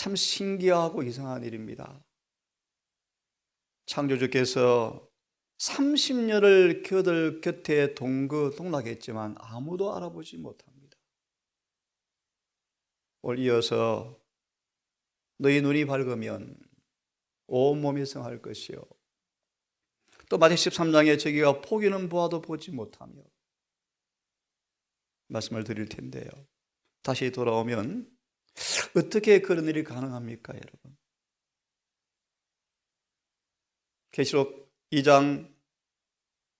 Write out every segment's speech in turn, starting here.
참 신기하고 이상한 일입니다. 창조주께서 30년을 그들 곁에 동거동락했지만 아무도 알아보지 못합니다. 오늘 이어서 너희 눈이 밝으면 온몸이 성할 것이요, 또 마태복음 13장에 저기가 포기는 보아도 보지 못하며 말씀을 드릴 텐데요, 다시 돌아오면 어떻게 그런 일이 가능합니까, 여러분? 계시록 2장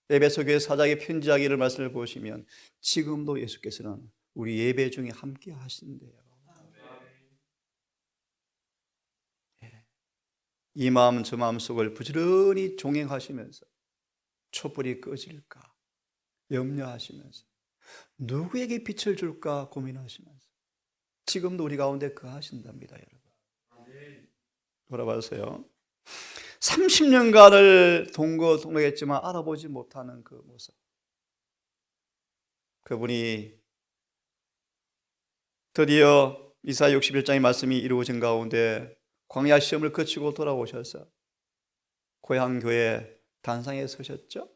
에베소 교회 사장의 편지하기를 말씀을 보시면 지금도 예수께서는 우리 예배 중에 함께 하신대요. 이 마음 저 마음 속을 부지런히 종행하시면서 촛불이 꺼질까 염려하시면서 누구에게 빛을 줄까 고민하시면서 지금도 우리 가운데 거하신답니다. 여러분, 돌아봐주세요. 30년간을 동거동락했지만 알아보지 못하는 그 모습, 그분이 드디어 이사야 61장의 말씀이 이루어진 가운데 광야 시험을 거치고 돌아오셔서 고향교회 단상에 서셨죠?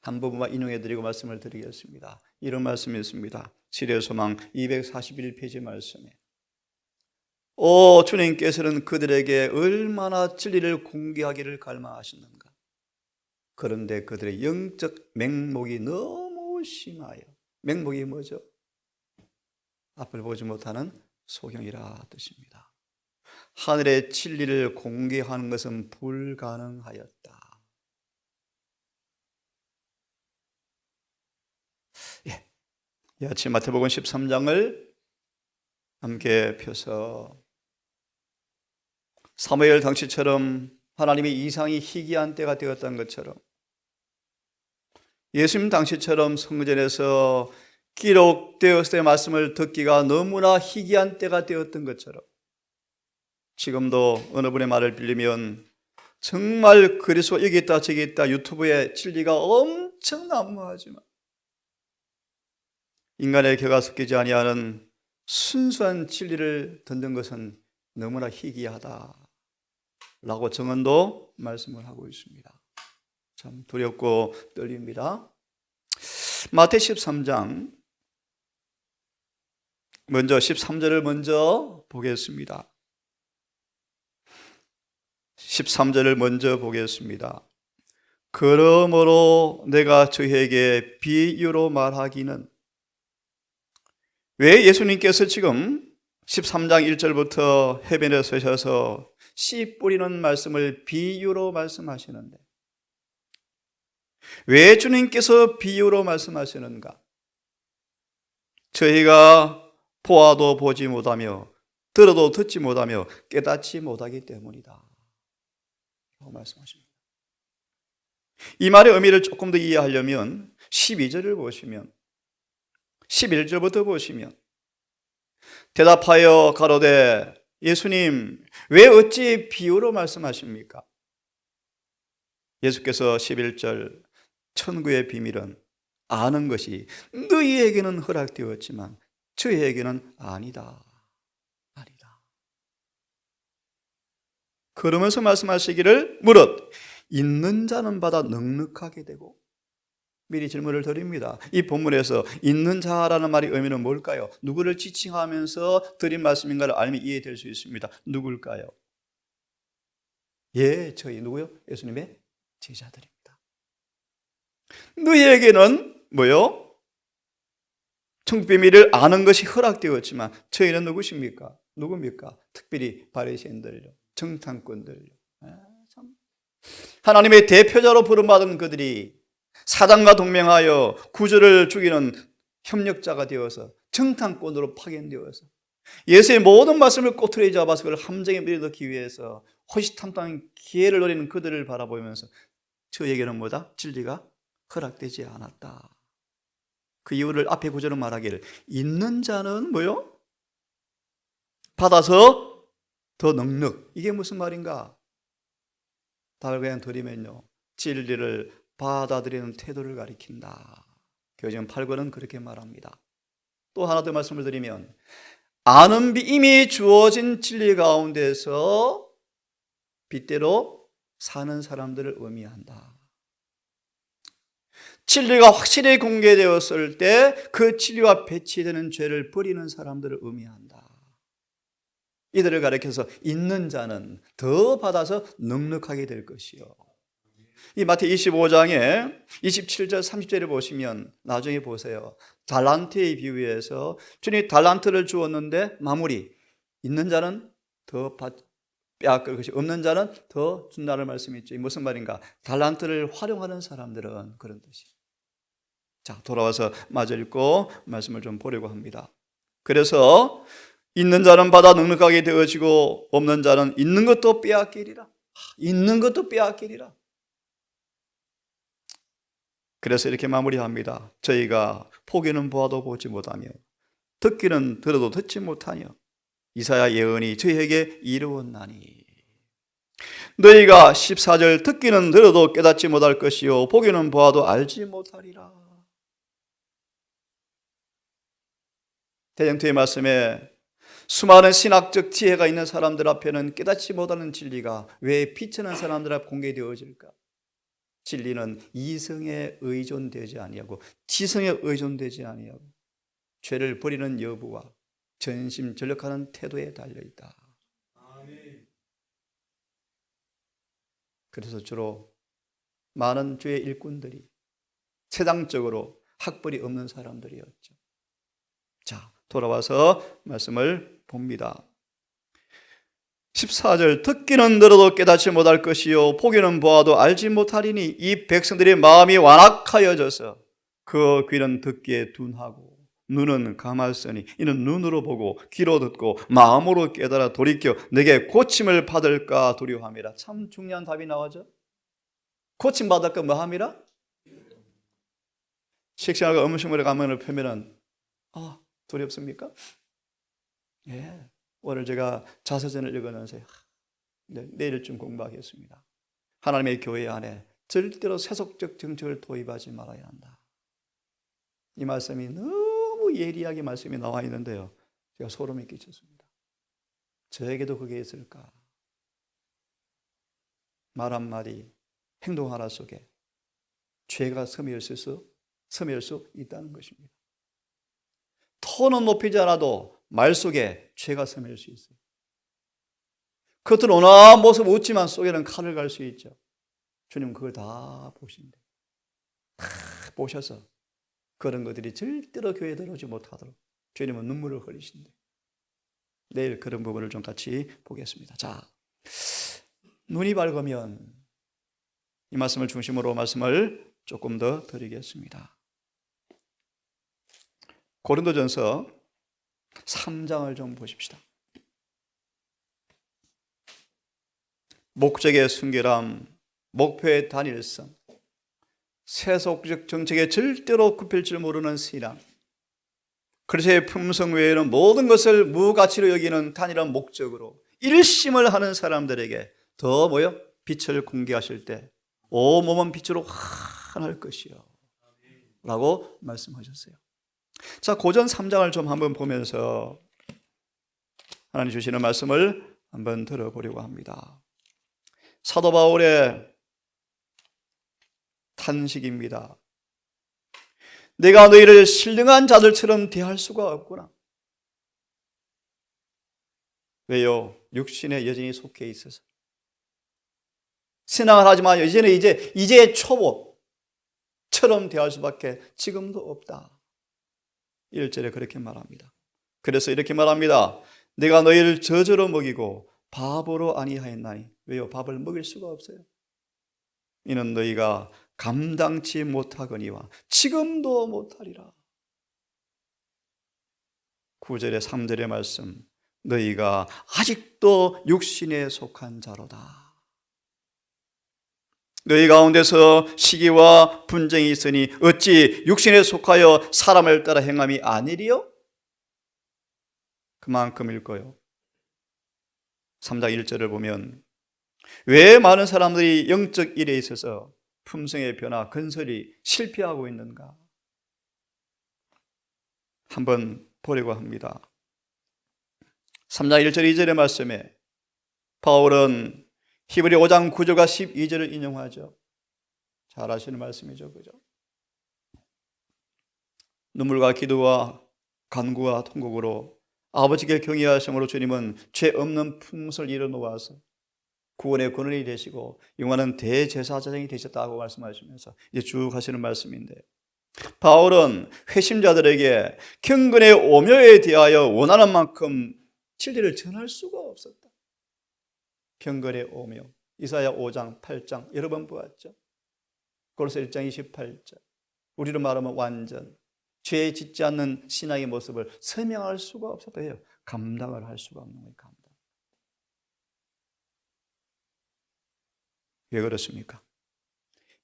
한 부분만 인용해드리고 말씀을 드리겠습니다. 이런 말씀이 있습니다. 지뢰의 소망 241페이지 말씀에, 오 주님께서는 그들에게 얼마나 진리를 공개하기를 갈망하시는가. 그런데 그들의 영적 맹목이 너무 심하여, 맹목이 뭐죠? 앞을 보지 못하는 소경이라 뜻입니다. 하늘의 진리를 공개하는 것은 불가능하였다. 이 아침 마태복음 13장을 함께 펴서 사무엘 당시처럼 하나님의 이상이 희귀한 때가 되었던 것처럼, 예수님 당시처럼 성전에서 기록되었을 때 말씀을 듣기가 너무나 희귀한 때가 되었던 것처럼, 지금도 어느 분의 말을 빌리면 정말 그리스도 여기 있다 저기 있다 유튜브에 진리가 엄청 난무하지만 인간의 궤가 섞이지 아니하는 순수한 진리를 듣는 것은 너무나 희귀하다 라고 정언도 말씀을 하고 있습니다. 참 두렵고 떨립니다. 마태 13장 먼저 13절을 먼저 보겠습니다. 13절을 먼저 보겠습니다. 그러므로 내가 저희에게 비유로 말하기는, 왜 예수님께서 지금 13장 1절부터 해변에 서셔서 씨 뿌리는 말씀을 비유로 말씀하시는데, 왜 주님께서 비유로 말씀하시는가? 저희가 보아도 보지 못하며 들어도 듣지 못하며 깨닫지 못하기 때문이다 라고 말씀하십니다. 이 말의 의미를 조금 더 이해하려면 12절을 보시면, 11절부터 보시면, 대답하여 가로되 예수님 왜 어찌 비유로 말씀하십니까? 예수께서 11절, 천국의 비밀은 아는 것이 너희에게는 허락되었지만 저희에게는 아니다. 그러면서 말씀하시기를 무릇 있는 자는 받아 넉넉하게 되고, 미리 질문을 드립니다. 이 본문에서 있는 자라는 말의 의미는 뭘까요? 누구를 지칭하면서 드린 말씀인가를 알면 이해될 수 있습니다. 누굴까요? 예, 저희 누구요? 예수님의 제자들입니다. 너희에게는 뭐요? 천국 비밀을 아는 것이 허락되었지만 저희는 누구십니까? 누굽니까? 특별히 바리새인들요, 정탐꾼들요, 하나님의 대표자로 부름받은 그들이 사단과 동맹하여 구주를 죽이는 협력자가 되어서 정탐꾼으로 파견되어서 예수의 모든 말씀을 꼬투리에 잡아서 그걸 함정에 밀어넣기 위해서 호시탐탐한 기회를 노리는 그들을 바라보면서 저에게는 뭐다? 진리가 허락되지 않았다. 그 이유를 앞에 구절은 말하기를 있는 자는 뭐요? 받아서 더 넉넉. 이게 무슨 말인가? 답을 그냥 드리면요, 진리를 받아들이는 태도를 가리킨다. 교정 8권은 그렇게 말합니다. 또 하나 더 말씀을 드리면 아는 이미 주어진 진리 가운데서 빗대로 사는 사람들을 의미한다. 진리가 확실히 공개되었을 때 그 진리와 배치되는 죄를 버리는 사람들을 의미한다. 이들을 가리켜서 있는 자는 더 받아서 넉넉하게 될 것이요. 이 마태 25장에 27절 30절을 보시면 나중에 보세요. 달란트의 비유에서 주님이 달란트를 주었는데 마무리, 있는 자는 더 빼앗길 것이, 없는 자는 더 준다는 말씀이 있죠. 무슨 말인가? 달란트를 활용하는 사람들은 그런 뜻이에요. 자, 돌아와서 마저 읽고 말씀을 좀 보려고 합니다. 그래서 있는 자는 받아 넉넉하게 되어지고 없는 자는 있는 것도 빼앗기리라. 있는 것도 빼앗기리라. 그래서 이렇게 마무리합니다. 저희가 보기는 보아도 보지 못하며 듣기는 들어도 듣지 못하며 이사야 예언이 저희에게 이루었나니, 너희가 14절 듣기는 들어도 깨닫지 못할 것이요 보기는 보아도 알지 못하리라. 대정토의 말씀에 수많은 신학적 지혜가 있는 사람들 앞에는 깨닫지 못하는 진리가 왜 비천한 사람들 앞에 공개되어질까? 진리는 이성에 의존되지 아니하고 지성에 의존되지 아니하고 죄를 버리는 여부와 전심전력하는 태도에 달려있다. 그래서 주로 많은 주의 일꾼들이 세상적으로 학벌이 없는 사람들이었죠. 자, 돌아와서 말씀을 봅니다. 14절 듣기는 들어도 깨닫지 못할 것이요 보기는 보아도 알지 못하리니 이 백성들의 마음이 완악하여져서 그 귀는 듣기에 둔하고 눈은 감았으니 이는 눈으로 보고 귀로 듣고 마음으로 깨달아 돌이켜 내게 고침을 받을까 두려워함이라. 참 중요한 답이 나오죠. 고침 받을까 뭐함이라? 식신하고 음식물에 가면을 펴면은 두렵습니까? 예. 오늘 제가 자서전을 읽으면서 내일쯤 공부하겠습니다. 하나님의 교회 안에 절대로 세속적 정책을 도입하지 말아야 한다. 이 말씀이 너무 예리하게 말씀이 나와 있는데요, 제가 소름이 끼쳤습니다. 저에게도 그게 있을까? 말 한마디, 행동 하나 속에 죄가 스며있을 수 있다는 것입니다. 톤은 높이지 않아도 말 속에 죄가 스며일 수 있어요. 겉은 온화한 모습 웃지만 속에는 칼을 갈 수 있죠. 주님은 그걸 다 보신대. 다 보셔서 그런 것들이 절대로 교회에 들어오지 못하도록 주님은 눈물을 흘리신대. 내일 그런 부분을 좀 같이 보겠습니다. 자, 눈이 밝으면 이 말씀을 중심으로 말씀을 조금 더 드리겠습니다. 고린도전서 3장을 좀 보십시다. 목적의 순결함, 목표의 단일성, 세속적 정책에 절대로 굽힐 줄 모르는 신앙, 그리스도의 품성 외에는 모든 것을 무가치로 여기는 단일한 목적으로 일심을 하는 사람들에게 더 빛을 공개하실 때 온몸은 빛으로 환할 것이요 라고 말씀하셨어요. 자, 고전 3장을 좀 한번 보면서 하나님 주시는 말씀을 한번 들어보려고 합니다. 사도 바울의 탄식입니다. 내가 너희를 신령한 자들처럼 대할 수가 없구나. 왜요? 육신에 여전히 속해 있어서. 신앙을 하지만 여전히 이제 초보처럼 대할 수밖에 지금도 없다. 1절에 그렇게 말합니다. 그래서 이렇게 말합니다. 내가 너희를 저저로 먹이고 밥으로 아니하였나니. 왜요? 밥을 먹일 수가 없어요. 이는 너희가 감당치 못하거니와 지금도 못하리라. 9절에 3절의 말씀, 너희가 아직도 육신에 속한 자로다. 너희 가운데서 시기와 분쟁이 있으니 어찌 육신에 속하여 사람을 따라 행함이 아니리요? 그만큼 읽어요. 3장 1절을 보면 왜 많은 사람들이 영적 일에 있어서 품성의 변화, 건설이 실패하고 있는가? 한번 보려고 합니다. 3장 1절 2절의 말씀에 바울은 히브리 5장 9절과 12절을 인용하죠. 잘 아시는 말씀이죠. 그죠? 눈물과 기도와 간구와 통곡으로 아버지께 경외하심으로 주님은 죄 없는 품을 이뤄놓아서 구원의 근원이 되시고 영원한 대제사장이 되셨다고 말씀하시면서 이제 쭉 하시는 말씀인데, 바울은 회심자들에게 경건의 오묘에 대하여 원하는 만큼 진리를 전할 수가 없었다. 경건의 오묘, 이사야 5장 8장 여러 번 보았죠. 고린도서 1장 28절, 우리로 말하면 완전, 죄에 짓지 않는 신앙의 모습을 설명할 수가 없었다 해요. 감당을 할 수가 없는 거예요. 감당. 왜 그렇습니까?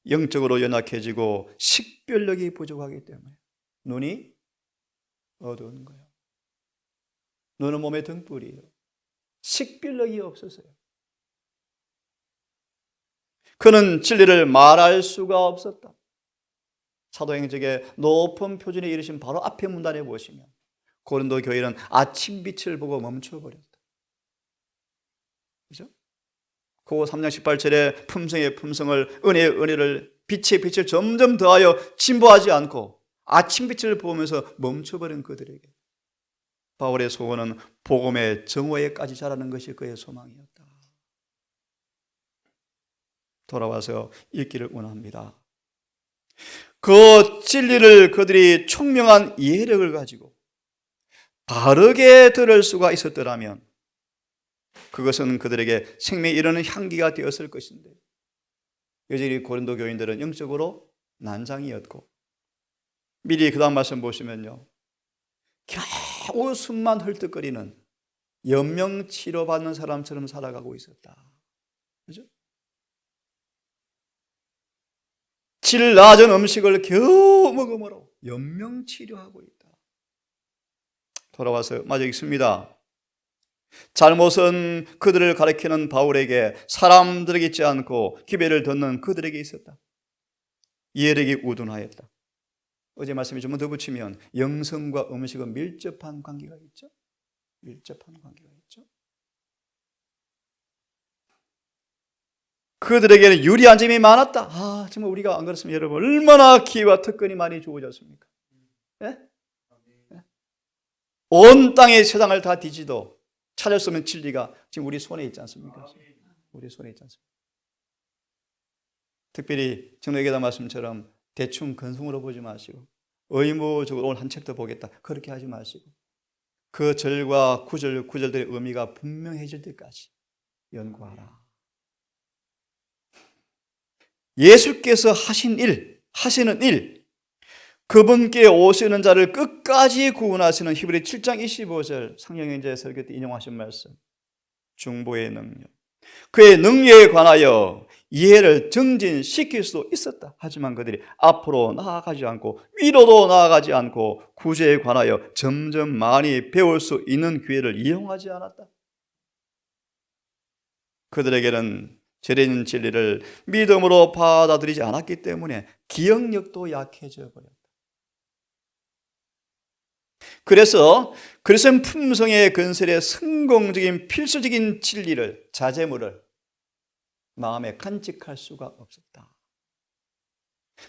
영적으로 연약해지고 식별력이 부족하기 때문에 눈이 어두운 거예요. 눈은 몸의 등불이에요. 식별력이 없어서요. 그는 진리를 말할 수가 없었다. 사도행적의 높은 표준에 이르신 바로 앞에 문단에 보시면 고린도 교회는 아침빛을 보고 멈춰버렸다. 그죠? 그 3장 18절에 품성의 품성을, 은혜의 은혜를, 빛의 빛을 점점 더하여 진보하지 않고 아침빛을 보면서 멈춰버린 그들에게 바울의 소원은 복음의 정오에까지 자라는 것이 그의 소망이었다. 돌아와서 읽기를 원합니다. 그 진리를 그들이 총명한 이해력을 가지고 바르게 들을 수가 있었더라면 그것은 그들에게 생명에 이르는 향기가 되었을 것인데, 여전히 고린도 교인들은 영적으로 난장이었고, 미리 그 다음 말씀 보시면요, 겨우 숨만 헐떡거리는 연명 치료받는 사람처럼 살아가고 있었다. 그죠? 질 낮은 음식을 겨우 먹음으로 연명 치료하고 있다. 돌아와서 마저 읽습니다. 잘못은 그들을 가리키는 바울에게, 사람들에게 있지 않고 기배를 듣는 그들에게 있었다. 이해력이 우둔하였다. 어제 말씀에 좀 더 붙이면 영성과 음식은 밀접한 관계가 있죠. 밀접한 관계가 있죠. 그들에게는 유리한 점이 많았다. 정말 우리가 안 그렇으면 여러분 얼마나 기회와 특권이 많이 주어졌습니까? 예? 온 땅의 세상을 다 뒤지도 찾을 수 없는 진리가 지금 우리 손에 있지 않습니까? 우리 손에 있지 않습니까? 특별히 정례계단 말씀처럼 대충 근성으로 보지 마시고 의무적으로 오늘 한 챕터 보겠다 그렇게 하지 마시고 그 절과 구절들의 의미가 분명해질 때까지 연구하라. 예수께서 하시는 일, 그분께 오시는 자를 끝까지 구원하시는 히브리 7장 25절 상영행제 설교 때 인용하신 말씀, 중보의 능력, 그의 능력에 관하여 이해를 정진시킬 수도 있었다. 하지만 그들이 앞으로 나아가지 않고 위로도 나아가지 않고 구제에 관하여 점점 많이 배울 수 있는 기회를 이용하지 않았다. 그들에게는 재래인 진리를 믿음으로 받아들이지 않았기 때문에 기억력도 약해져 버렸다. 그래서 품성의 건설에 성공적인 필수적인 진리를, 자제물을 마음에 간직할 수가 없었다.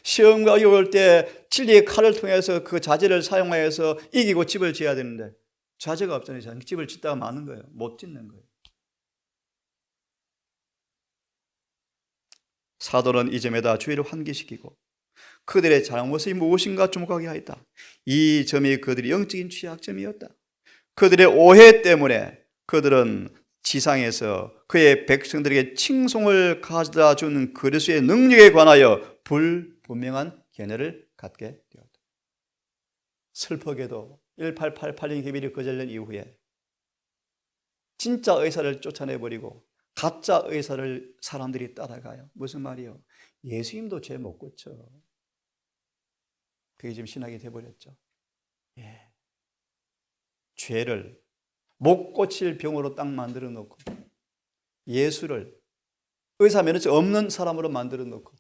시험과 어려울 때 진리의 칼을 통해서 그 자제를 사용하여서 이기고 집을 지어야 되는데 자제가 없잖아요. 집을 짓다가 마는 거예요. 못 짓는 거예요. 사도는 이 점에다 주의를 환기시키고 그들의 잘못이 무엇인가 주목하게 하였다. 이 점이 그들의 영적인 취약점이었다. 그들의 오해 때문에 그들은 지상에서 그의 백성들에게 칭송을 가져다 주는 그리스도의 능력에 관하여 불분명한 견해를 갖게 되었다. 슬프게도 1888년 개비리 거절된 이후에 진짜 의사를 쫓아내버리고 가짜 의사를 사람들이 따라가요. 무슨 말이요? 예수님도 죄 못 고쳐. 그게 지금 신학이 돼버렸죠. 예. 죄를 못 고칠 병으로 딱 만들어 놓고 예수를 의사 면허증 없는 사람으로 만들어 놓고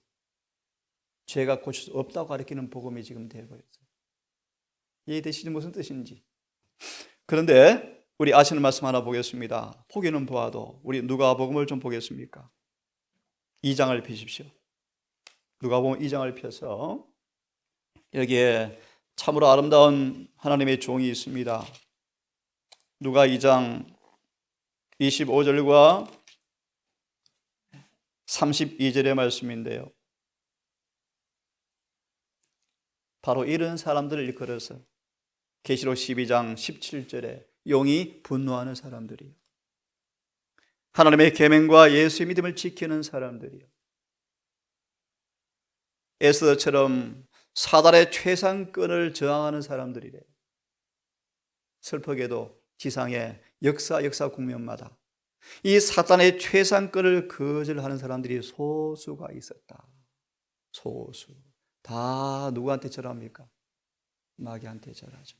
죄가 고칠 수 없다고 가르치는 복음이 지금 돼버렸어요. 이해되시지 무슨 뜻인지. 그런데 우리 아시는 말씀 하나 보겠습니다. 보기는 보아도 우리 누가복음을 좀 보겠습니까? 2장을 펴십시오. 누가복음 2장을 펴서 여기에 참으로 아름다운 하나님의 종이 있습니다. 누가 2장 25절과 32절의 말씀인데요. 바로 이런 사람들을 일컬어서 계시록 12장 17절에 용이 분노하는 사람들이요, 하나님의 계명과 예수의 믿음을 지키는 사람들이요, 에스더처럼 사단의 최상권을 저항하는 사람들이래요. 슬프게도 지상의 역사 국면마다 이 사단의 최상권을 거절하는 사람들이 소수가 있었다. 소수. 다 누구한테 절합니까? 마귀한테 절하죠.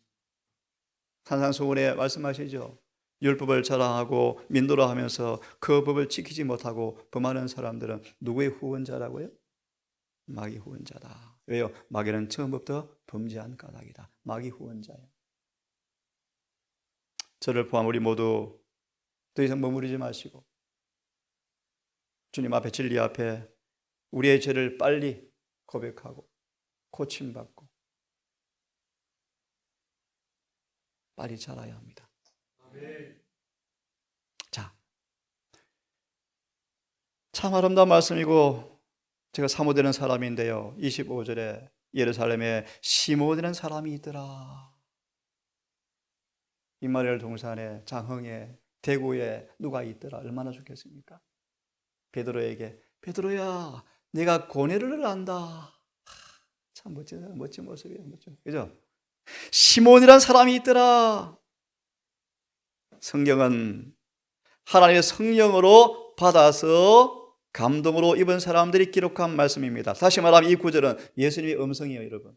산상수훈에 말씀하시죠. 율법을 자랑하고 민도라 하면서 그 법을 지키지 못하고 범하는 사람들은 누구의 후원자라고요? 마귀 후원자다. 왜요? 마귀는 처음부터 범죄한 까닭이다. 마귀 후원자예요. 저를 포함 우리 모두 더 이상 머무르지 마시고 주님 앞에, 진리 앞에 우리의 죄를 빨리 고백하고 고침받고 빨리 자라야 합니다. 자, 참 아름다운 말씀이고 제가 사모되는 사람인데요. 25절에 예루살렘에 시몬이라는 사람이 있더라. 이스라엘 동산에, 장흥에, 대구에 누가 있더라. 얼마나 좋겠습니까? 베드로에게, 베드로야, 내가 고뇌를 안다. 참 멋진 모습이에요. 멋져. 그죠? 시몬이란 사람이 있더라. 성경은 하나님의 성령으로 받아서 감동으로 입은 사람들이 기록한 말씀입니다. 다시 말하면 이 구절은 예수님의 음성이에요, 여러분.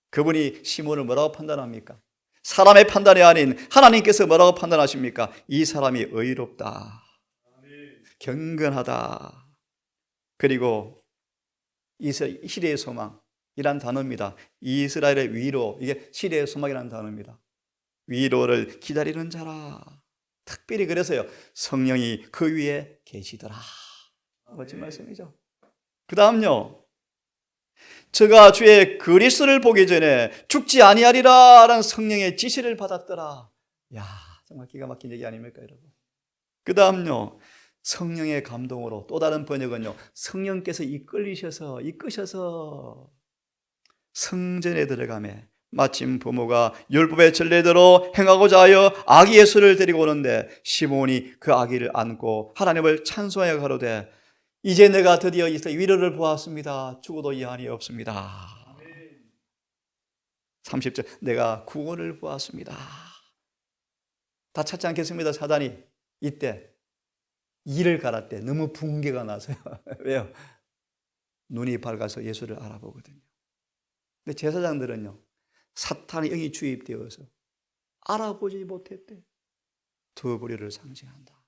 그분이 시몬을 뭐라고 판단합니까? 사람의 판단이 아닌 하나님께서 뭐라고 판단하십니까? 이 사람이 의롭다, 경건하다, 그리고 시대의 소망이란 단어입니다. 이스라엘의 위로, 이게 시대의 소망이라는 단어입니다. 위로를 기다리는 자라. 특별히 그래서요, 성령이 그 위에 계시더라. 멋진 말씀이죠. 그 다음요, 저가 주의 그리스도를 보기 전에 죽지 아니하리라라는 성령의 지시를 받았더라. 야, 정말 기가 막힌 얘기 아닙니까, 여러분? 그 다음요, 성령의 감동으로, 또 다른 번역은요, 성령께서 이끄셔서 성전에 들어가매 마침 부모가 율법의 전례대로 행하고자 하여 아기 예수를 데리고 오는데 시몬이 그 아기를 안고 하나님을 찬송하여 가로되 이제 내가 드디어 이스라엘 위로를 보았습니다. 죽어도 이한이 없습니다. 30절, 내가 구원을 보았습니다. 다 찾지 않겠습니다. 사단이 이때 이를 갈았대. 너무 붕괴가 나서요. 왜요? 눈이 밝아서 예수를 알아보거든요. 근데 제사장들은요, 사탄의 영이 주입되어서 알아보지 못했대. 두 부류를 상징한다.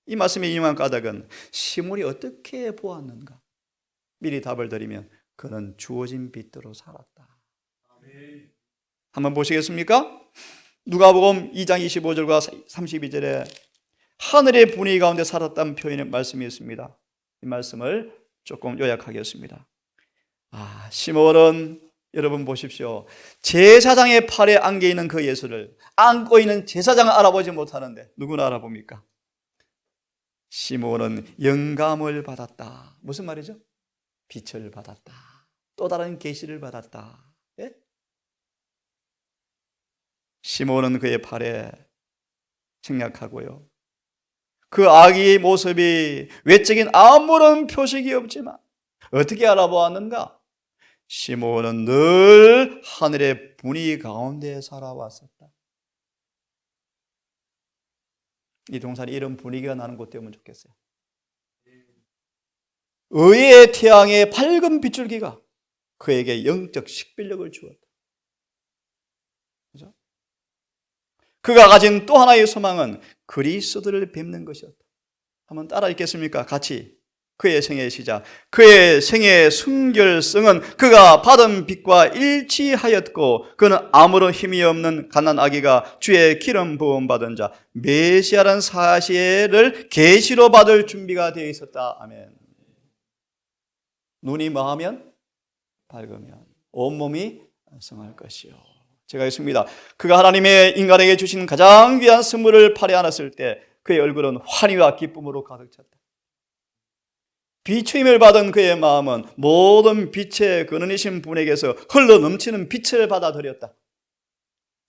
이 말씀에 인용한 까닭은 시몬이 어떻게 보았는가? 미리 답을 드리면 그는 주어진 빛대로 살았다. 한번 보시겠습니까? 누가복음 2장 25절과 32절에 하늘의 분위기 가운데 살았다는 표현의 말씀이 있습니다. 이 말씀을 조금 요약하겠습니다. 시몬은 여러분 보십시오. 제사장의 팔에 안겨 있는 그 예수를 안고 있는 제사장을 알아보지 못하는데 누구나 알아봅니까? 시몬은 영감을 받았다. 무슨 말이죠? 빛을 받았다. 또 다른 계시를 받았다. 예? 시몬은 그의 팔에 생략하고요, 그 아기의 모습이 외적인 아무런 표식이 없지만 어떻게 알아보았는가? 시몬은 늘 하늘의 분위 가운데 살아왔었다. 이 동산이 이런 분위기가 나는 곳 되면 좋겠어요. 의의 태양의 밝은 빗줄기가 그에게 영적 식별력을 주었다. 그죠? 그가 가진 또 하나의 소망은 그리스도를 뵙는 것이었다. 한번 따라 읽겠습니까? 같이. 그의 생애의 시작, 그의 생애의 순결성은 그가 받은 빛과 일치하였고, 그는 아무런 힘이 없는 갓난아기가 주의 기름 부음 받은 자 메시아라는 사실을 계시로 받을 준비가 되어 있었다. 아멘. 눈이 뭐하면? 밝으면 온몸이 성할 것이요. 제가 있습니다. 그가 하나님의 인간에게 주신 가장 귀한 선물을 팔에 안았을 때 그의 얼굴은 환희와 기쁨으로 가득 찼다. 비추임을 받은 그의 마음은 모든 빛의 근원이신 분에게서 흘러 넘치는 빛을 받아들였다.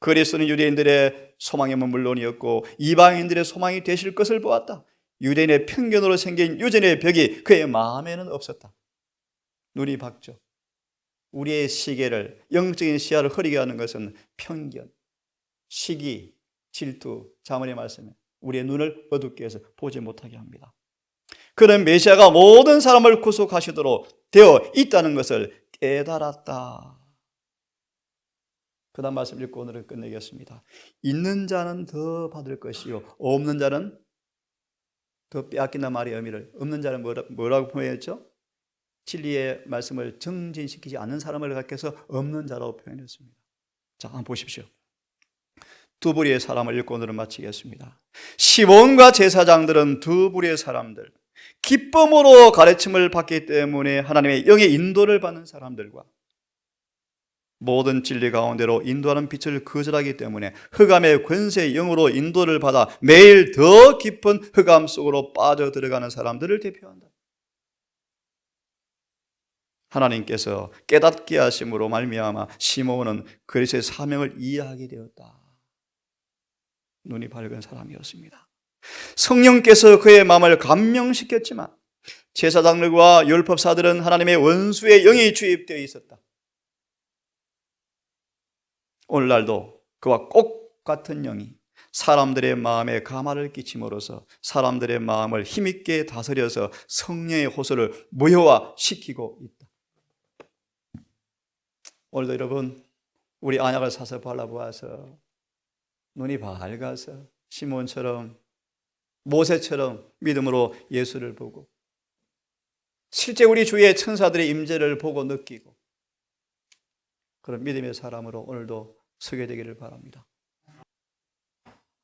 그리스도는 유대인들의 소망임은 물론이었고 이방인들의 소망이 되실 것을 보았다. 유대인의 편견으로 생긴 유전의 벽이 그의 마음에는 없었다. 눈이 밝죠. 우리의 시계를, 영적인 시야를 흐리게 하는 것은 편견, 시기, 질투, 자문의 말씀에 우리의 눈을 어둡게 해서 보지 못하게 합니다. 그는 메시아가 모든 사람을 구속하시도록 되어 있다는 것을 깨달았다. 그 다음 말씀 읽고 오늘을 끝내겠습니다. 있는 자는 더 받을 것이요 없는 자는 더 빼앗긴다는 말의 의미를, 없는 자는 뭐라고 표현했죠? 진리의 말씀을 정진시키지 않는 사람을 가리켜서 없는 자라고 표현했습니다. 자, 한번 보십시오. 두 부류의 사람을 읽고 오늘은 마치겠습니다. 시몬과 제사장들은 두 부류의 사람들, 기쁨으로 가르침을 받기 때문에 하나님의 영의 인도를 받는 사람들과 모든 진리 가운데로 인도하는 빛을 거절하기 때문에 흑암의 권세의 영으로 인도를 받아 매일 더 깊은 흑암 속으로 빠져들어가는 사람들을 대표한다. 하나님께서 깨닫게 하심으로 말미암아 시몬은 그리스도의 사명을 이해하게 되었다. 눈이 밝은 사람이었습니다. 성령께서 그의 마음을 감명시켰지만 제사장들과 율법사들은 하나님의 원수의 영이 주입되어 있었다. 오늘날도 그와 꼭 같은 영이 사람들의 마음에 가마를 끼침으로써 사람들의 마음을 힘있게 다스려서 성령의 호소를 무효화시키고 있다. 오늘도 여러분, 우리 안약을 사서 발라보아서 눈이 밝아서 시몬처럼 모세처럼 믿음으로 예수를 보고 실제 우리 주위의 천사들의 임재를 보고 느끼고 그런 믿음의 사람으로 오늘도 서게 되기를 바랍니다.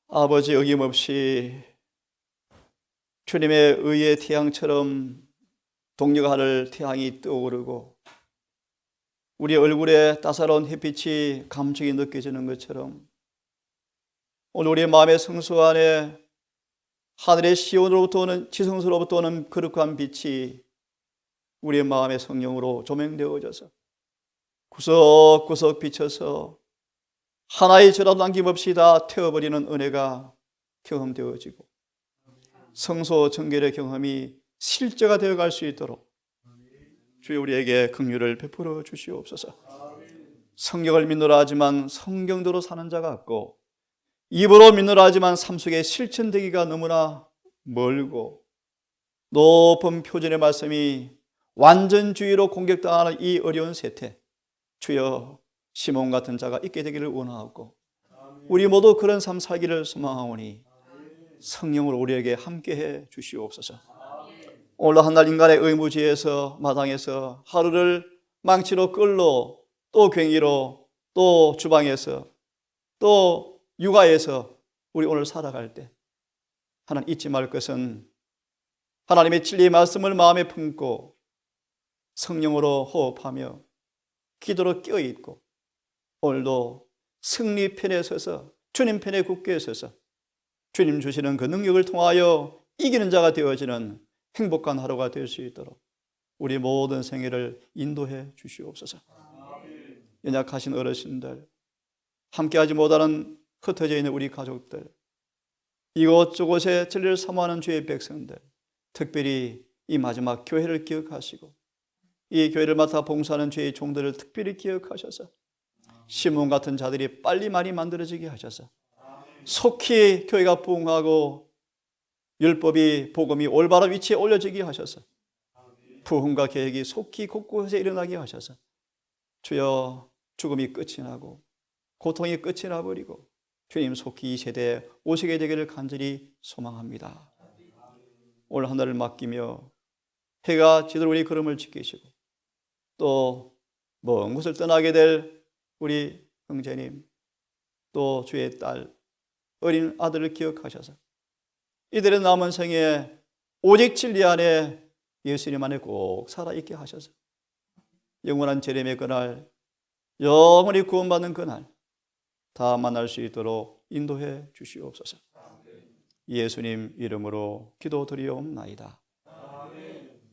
아버지, 어김없이 주님의 의의 태양처럼 동력하늘 태양이 떠오르고 우리 얼굴에 따사로운 햇빛이 감촉이 느껴지는 것처럼 오늘 우리의 마음의 성소 안에 하늘의 시온으로부터 오는, 지성소로부터 오는 거룩한 빛이 우리의 마음의 성령으로 조명되어져서 구석구석 비춰서 하나의 저라도 남김없이 다 태워버리는 은혜가 경험되어지고 성소 정결의 경험이 실제가 되어갈 수 있도록 주여 우리에게 긍휼을 베풀어 주시옵소서. 성경을 믿노라 하지만 성경대로 사는 자가 없고 입으로 믿노라 하지만 삶 속에 실천되기가 너무나 멀고 높은 표준의 말씀이 완전주의로 공격당하는 이 어려운 세태, 주여 시몬 같은 자가 있게 되기를 원하옵고 우리 모두 그런 삶 살기를 소망하오니 성령으로 우리에게 함께해 주시옵소서. 오늘 한 날 인간의 의무지에서 마당에서 하루를 망치로 끌로 또 괭이로 또 주방에서 또 육아에서 우리 오늘 살아갈 때 하나님 잊지 말 것은 하나님의 진리의 말씀을 마음에 품고 성령으로 호흡하며 기도로 껴있고 오늘도 승리 편에 서서 주님 편에 굳게 서서 주님 주시는 그 능력을 통하여 이기는 자가 되어지는 행복한 하루가 될 수 있도록 우리 모든 생애를 인도해 주시옵소서. 연약하신 어르신들, 함께하지 못하는 흩어져 있는 우리 가족들, 이곳저곳에 진리를 사모하는 주의 백성들, 특별히 이 마지막 교회를 기억하시고 이 교회를 맡아 봉사하는 주의 종들을 특별히 기억하셔서 시몬 같은 자들이 빨리 많이 만들어지게 하셔서 속히 교회가 부흥하고 율법이 복음이 올바른 위치에 올려지게 하셔서 부흥과 계획이 속히 곳곳에 일어나게 하셔서 주여 죽음이 끝이 나고 고통이 끝이 나버리고 주님 속히 이 세대에 오시게 되기를 간절히 소망합니다. 오늘 하늘을 맡기며 해가 지도록 우리 걸음을 지키시고 또 먼 곳을 떠나게 될 우리 형제님 또 주의 딸 어린 아들을 기억하셔서 이들의 남은 생에 오직 진리 안에 예수님 안에 꼭 살아있게 하셔서 영원한 재림의 그날 영원히 구원받는 그날 다 만날 수 있도록 인도해 주시옵소서. 예수님 이름으로 기도드리옵나이다.